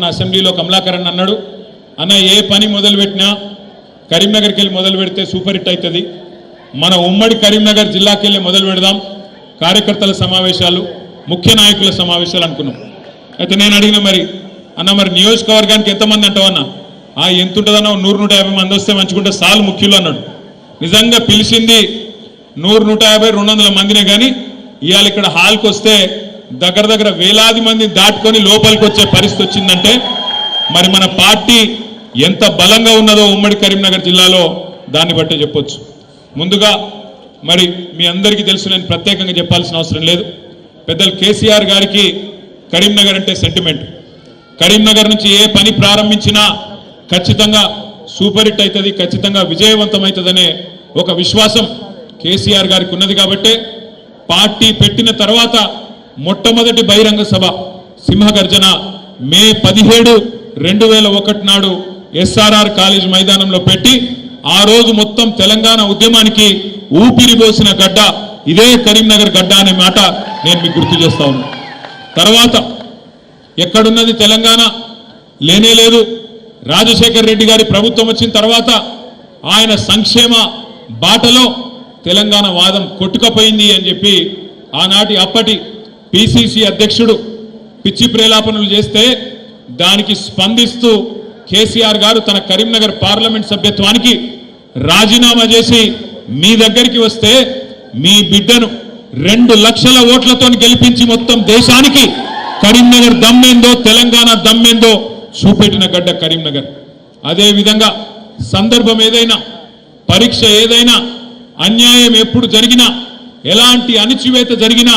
అసెంబ్లీలో కమలాకరణ్ అన్నాడు, అన్న ఏ పని మొదలుపెట్టినా కరీంనగర్కి వెళ్ళి మొదలు పెడితే సూపర్ హిట్ అవుతుంది, మన ఉమ్మడి కరీంనగర్ జిల్లాకి వెళ్ళి మొదలు పెడదాం, కార్యకర్తల సమావేశాలు ముఖ్య నాయకుల సమావేశాలు అనుకున్నాం. అయితే నేను అడిగిన మరి అన్న మరి నియోజకవర్గానికి ఎంతమంది అంటావన్నా, ఎంత ఉంటుందన్నా 100-150 మంది వస్తే మంచుకుంటే సాలు ముఖ్యులు అన్నాడు. నిజంగా పిలిచింది 100-150-200 మందినే, కానీ ఇవాళ ఇక్కడ హాల్కి వస్తే దగ్గర దగ్గర వేలాది మంది దాటుకొని లోపలికి వచ్చే పరిస్థితి వచ్చిందంటే మరి మన పార్టీ ఎంత బలంగా ఉన్నదో ఉమ్మడి కరీంనగర్ జిల్లాలో దాన్ని బట్టే చెప్పొచ్చు. ముందుగా మరి మీ అందరికీ తెలుసు, నేను ప్రత్యేకంగా చెప్పాల్సిన అవసరం లేదు, పెద్దలు కేసీఆర్ గారికి కరీంనగర్ అంటే సెంటిమెంట్. కరీంనగర్ నుంచి ఏ పని ప్రారంభించినా ఖచ్చితంగా సూపర్ హిట్ అవుతుంది, ఖచ్చితంగా విజయవంతమవుతుందనే ఒక విశ్వాసం కేసీఆర్ గారికి ఉన్నది. కాబట్టే పార్టీ పెట్టిన తర్వాత మొట్టమొదటి బహిరంగ సభ సింహగర్జన మే 17, 2001 నాడు ఎస్ఆర్ఆర్ కాలేజ్ మైదానంలో పెట్టి ఆ రోజు మొత్తం తెలంగాణ ఉద్యమానికి ఊపిరి పోసిన గడ్డ ఇదే కరీంనగర్ గడ్డ అనే మాట నేను మీకు గుర్తు చేస్తా ఉన్నాను. తర్వాత ఎక్కడున్నది తెలంగాణ లేనే లేదు. రాజశేఖర్ రెడ్డి గారి ప్రభుత్వం వచ్చిన తర్వాత ఆయన సంక్షేమ బాటలో తెలంగాణ వాదం కొట్టుకపోయింది అని చెప్పి ఆనాటి అప్పటి పిసిసి అధ్యక్షుడు పిచ్చి ప్రేలాపనలు చేస్తే దానికి స్పందిస్తూ కేసీఆర్ గారు తన కరీంనగర్ పార్లమెంట్ సభ్యత్వానికి రాజీనామా చేసి మీ దగ్గరికి వస్తే మీ బిడ్డను 2 లక్షల ఓట్లతో గెలిపించి మొత్తం దేశానికి కరీంనగర్ దమ్మేందో తెలంగాణ దమ్మేందో చూపెట్టిన గడ్డ కరీంనగర్. అదేవిధంగా సందర్భం ఏదైనా, పరీక్ష ఏదైనా, అన్యాయం ఎప్పుడు జరిగినా, ఎలాంటి అణిచివేత జరిగినా,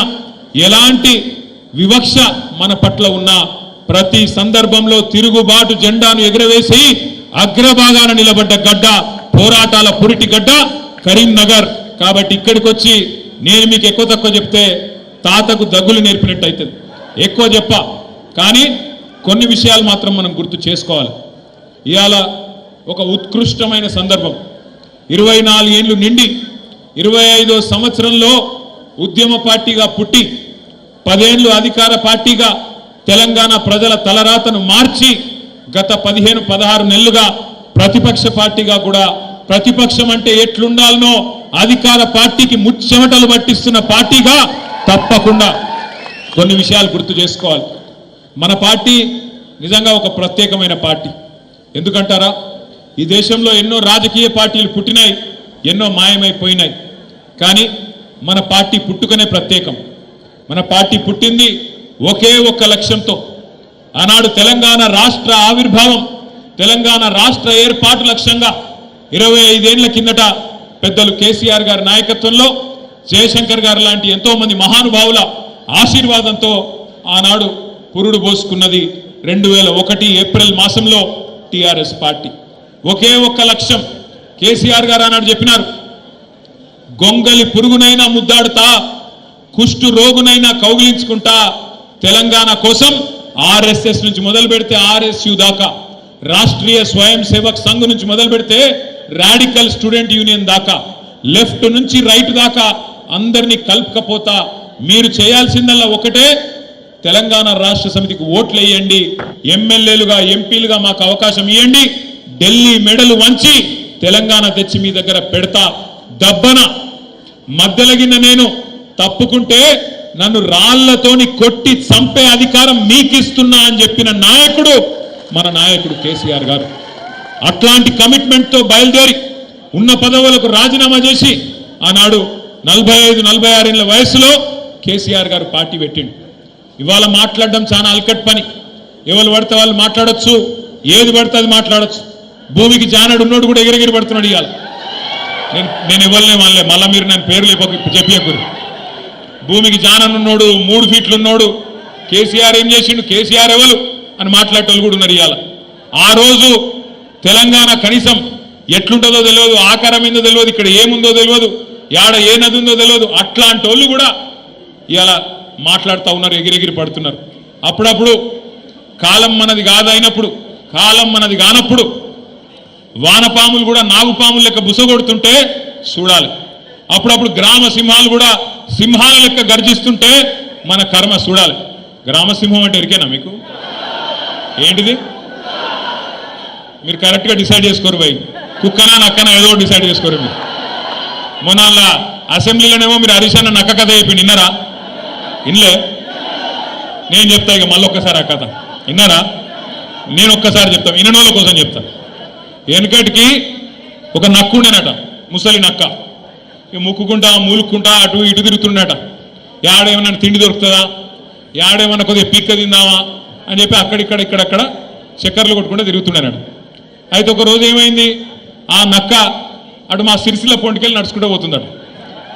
ఎలాంటి వివక్ష మన పట్ల ఉన్నా ప్రతి సందర్భంలో తిరుగుబాటు జెండాను ఎగురవేసి అగ్రభాగాన నిలబడ్డ గడ్డ, పోరాటాల పురిటి గడ్డ కరీంనగర్. కాబట్టి ఇక్కడికి వచ్చి నేను మీకు ఎక్కువ తక్కువ చెప్తే తాతకు దగ్గులు నేర్పినట్టు అవుతుంది. ఎక్కువ చెప్ప, కానీ కొన్ని విషయాలు మాత్రం మనం గుర్తు చేసుకోవాలి. ఇవాళ ఒక ఉత్కృష్టమైన సందర్భం, 24 ఏళ్ళు నిండి 25వ సంవత్సరంలో ఉద్యమ పార్టీగా పుట్టి 10 ఏళ్ళు అధికార పార్టీగా తెలంగాణ ప్రజల తలరాతను మార్చి గత 15-16 నెలలుగా ప్రతిపక్ష పార్టీగా కూడా ప్రతిపక్షం అంటే ఎట్లుండాలనో అధికార పార్టీకి ముచ్చెమటలు పట్టిస్తున్న పార్టీగా తప్పకుండా కొన్ని విషయాలు గుర్తు చేసుకోవాలి. మన పార్టీ నిజంగా ఒక ప్రత్యేకమైన పార్టీ. ఎందుకంటారా, ఈ దేశంలో ఎన్నో రాజకీయ పార్టీలు పుట్టినాయి, ఎన్నో మాయమైపోయినాయి, కానీ మన పార్టీ పుట్టుకనే ప్రత్యేకం. మన పార్టీ పుట్టింది ఒకే ఒక్క లక్ష్యంతో. ఆనాడు తెలంగాణ రాష్ట్ర ఆవిర్భావం, తెలంగాణ రాష్ట్ర ఏర్పాటు లక్ష్యంగా 25 ఏళ్ల కిందట పెద్దలు కేసీఆర్ గారి నాయకత్వంలో జయశంకర్ గారు లాంటి ఎంతో మంది మహానుభావుల ఆశీర్వాదంతో ఆనాడు పురుడు పోసుకున్నది 2001 ఏప్రిల్ మాసంలో టిఆర్ఎస్ పార్టీ. ఒకే ఒక్క లక్ష్యం. కేసీఆర్ గారు ఆనాడు చెప్పినారు, గొంగలి పురుగునైనా ముద్దాడుతా, కుష్టు రోగునైనా కౌగిలించుకుంటా, తెలంగాణ కోసం ఆర్ఎస్ఎస్ నుంచి మొదలు పెడితే ఆర్ఎస్యు దాకా, రాష్ట్రీయ స్వయం సేవక్ సంఘ్ నుంచి మొదలు పెడితే రాడికల్ స్టూడెంట్ యూనియన్ దాకా, లెఫ్ట్ నుంచి రైట్ దాకా అందరినీ కలుపుకపోతా మీరు చేయాల్సిందల్లా ఒకటే, తెలంగాణ రాష్ట్ర సమితికి ఓట్లు వేయండి, ఎమ్మెల్యేలుగా ఎంపీలుగా మాకు అవకాశం ఇవ్వండి, ఢిల్లీ మెడలు వంచి తెలంగాణ తెచ్చి మీ దగ్గర పెడతా, దబ్బన మద్దలగిన నేను తప్పుకుంటే నన్ను రాళ్లతోని కొట్టి చంపే అధికారం మీకిస్తున్నా అని చెప్పిన నాయకుడు మన నాయకుడు కేసీఆర్ గారు. అట్లాంటి కమిట్మెంట్తో బయలుదేరి ఉన్న పదవులకు రాజీనామా చేసి ఆనాడు 45-46 ఏళ్ల వయసులో కేసీఆర్ గారు పార్టీ పెట్టిండు. ఇవాళ మాట్లాడడం చాలా అల్కట్ పని, ఎవరు పడితే వాళ్ళు మాట్లాడొచ్చు, ఏది పడితే అది మాట్లాడచ్చు. భూమికి జానడు ఉన్నోడు కూడా ఎగిరెగిరి పడుతున్నాడు. ఇవాళ నేను ఇవ్వలే వాళ్ళే, మళ్ళీ మీరు నేను పేర్లు చెప్పకూరు. భూమికి జాననున్నోడు, 3 ఫీట్లు ఉన్నోడు, కేసీఆర్ ఏం చేసిండు, కేసీఆర్ ఎవరు అని మాట్లాడేటోళ్ళు కూడా ఉన్నారు. ఇవాళ ఆ రోజు తెలంగాణ కనీసం ఎట్లుంటుందో తెలియదు, ఆకారం ఏందో తెలియదు, ఇక్కడ ఏముందో తెలియదు, యాడ ఏ నది ఉందో తెలియదు, అట్లాంటి వాళ్ళు కూడా ఇవాళ మాట్లాడుతూ ఉన్నారు, ఎగిరెగిరి పడుతున్నారు. అప్పుడప్పుడు కాలం మనది కాదైనప్పుడు, కాలం మనది కానప్పుడు వానపాములు కూడా నాగుపాములు లెక్క బుసగొడుతుంటే చూడాలి. అప్పుడప్పుడు గ్రామ సింహాలు కూడా సింహాల లెక్క గర్జిస్తుంటే మన కర్మ చూడాలి. గ్రామసింహం అంటే ఎరికేనా మీకు? ఏంటిది మీరు కరెక్ట్గా డిసైడ్ చేసుకోరు భయ్, కుక్కనా నక్కనా ఏదో డిసైడ్ చేసుకోరు మీరు. మొన్న అసెంబ్లీలోనేమో మీరు హరీష్ అన్న నక్క కథ అయిపోయింది, విన్నారా? ఇన్లే. నేను చెప్తా ఇక మళ్ళీ ఒక్కసారి ఆ కథ విన్నారా? నేను ఒక్కసారి చెప్తాను, విననోళ్ళ కోసం చెప్తాను. వెనకటికి ఒక నక్కు ఉండేనట, ముసలి నక్క. ఇక ముక్కుకుంటా మూలుక్కుంటా అటు ఇటు తిరుగుతుండట. యాడేమన్నా తిండి దొరుకుతుందా, యాడేమన్నా కొద్దిగా పిక్క తిందామా అని చెప్పి అక్కడిక్కడ ఇక్కడక్కడ చక్కర్లు కొట్టుకుంటూ తిరుగుతుండేనట. అయితే ఒక రోజు ఏమైంది, ఆ నక్క అటు మా సిరిసిల్ల పొంటికెళ్ళి నడుచుకుంటూ పోతుందట.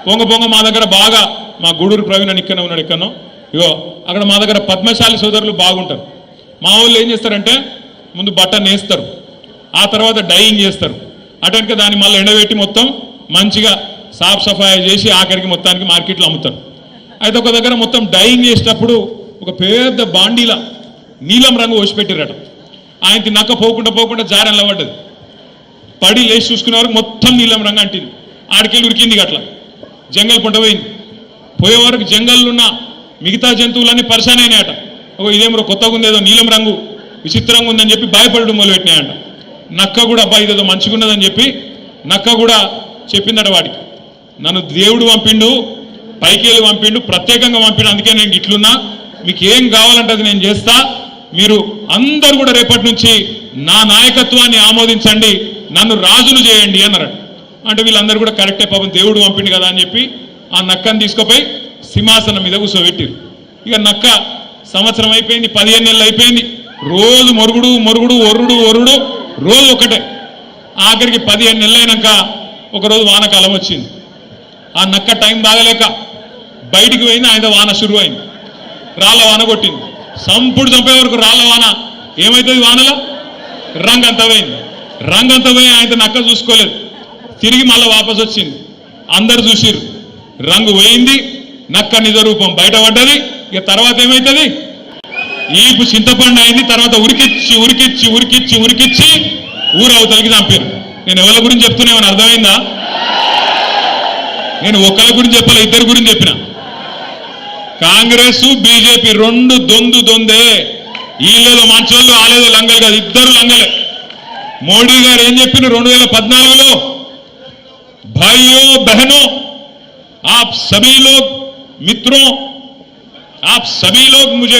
పొంగ పొంగ మా దగ్గర బాగా, మా గూడూరు ప్రవీణ్ అని ఇక్కడనే ఉన్నాడు, ఎక్కడనో ఇగో అక్కడ మా దగ్గర పద్మశాలి సోదరులు బాగుంటారు. మా వాళ్ళు ఏం చేస్తారంటే ముందు బట్ట నేస్తారు, ఆ తర్వాత డైయింగ్ చేస్తారు, అటెనక దాన్ని మళ్ళీ ఎండబెట్టి మొత్తం మంచిగా సాఫ్ సఫాయి చేసి ఆఖరికి మొత్తానికి మార్కెట్లో అమ్ముతారు. అయితే ఒక దగ్గర మొత్తం డైయింగ్ చేసేటప్పుడు ఒక పెద్ద బాండీలా నీలం రంగు పోసిపెట్టిరట. ఆయనకి నక్క పోకుండా జారెన్ల పడ్డది. పడి లేచి చూసుకునే వరకు మొత్తం నీలం రంగు అంటింది. ఆడికెళ్ళి ఉరికింది, అట్లా జంగల్ పంట పోయింది. పోయే వరకు జంగల్లో ఉన్న మిగతా జంతువులన్నీ పరిశాన్ అయినాయట. ఇదేమో కొత్తగా ఉంది, ఏదో నీలం రంగు విచిత్రంగా ఉందని చెప్పి భయపడడం మొదలుపెట్టినాయంట. నక్క కూడా అబ్బాయి ఇదేదో మంచిగా ఉన్నదని చెప్పి నక్క కూడా చెప్పిందట వాడికి, నన్ను దేవుడు పంపిండు, పైకేళ్ళు పంపిండు, ప్రత్యేకంగా పంపిండు, అందుకే నేను ఇట్లున్నా, మీకు ఏం కావాలంటే అది నేను చేస్తా, మీరు అందరూ కూడా రేపటి నుంచి నా నాయకత్వాన్ని ఆమోదించండి, నన్ను రాజును చేయండి అన్నారట. అంటే వీళ్ళందరూ కూడా కరెక్టే, పాపం దేవుడు పంపిండు కదా అని చెప్పి ఆ నక్కని తీసుకుపోయి సింహాసనం మీద కూర్చోబెట్టిరు. ఇక నక్క సంవత్సరం అయిపోయింది, 15 నెలలు అయిపోయింది, రోజు మొరుగుడు మొరుగుడు ఒర్రుడు ఒర్రుడు రోజు ఒకటే. ఆఖరికి 15 నెలలు అయినాక ఒకరోజు వానకాలం వచ్చింది. ఆ నక్క టైం బాగలేక బయటికి పోయింది, ఆయన వాన షురువు అయింది. రాళ్ళ వాన కొట్టింది, సంపుడు చంపే వరకు రాళ్ళ వాన. ఏమవుతుంది వానలో? రంగంతా పోయింది. రంగంతా పోయి ఆయన నక్క చూసుకోలేదు, తిరిగి మళ్ళీ వాపసు వచ్చింది. అందరు చూసిరు, రంగు పోయింది, నక్క నిజ రూపం బయటపడ్డది. ఇక తర్వాత ఏమవుతుంది, ఈపు చింతపండు అయింది. తర్వాత ఉరికిచ్చి ఉరికిచ్చి ఉరికిచ్చి ఉరికిచ్చి ఊరవతలకి చంపారు. నేను ఎవరి గురించి చెప్తున్నామని అర్థమైందా? నేను ఒకరి గురించి చెప్పాలి, ఇద్దరి గురించి చెప్పిన. కాంగ్రెస్ బీజేపీ రెండు దొందే. వీళ్ళేదో మంచోళ్ళు, ఆలేదో లంగలు కాదు, ఇద్దరు లంగలే. మోడీ గారు ఏం చెప్పిన 2014లో, भाइयों बहनों आप सभी लोग मित्रों आप सभी लोग मुझे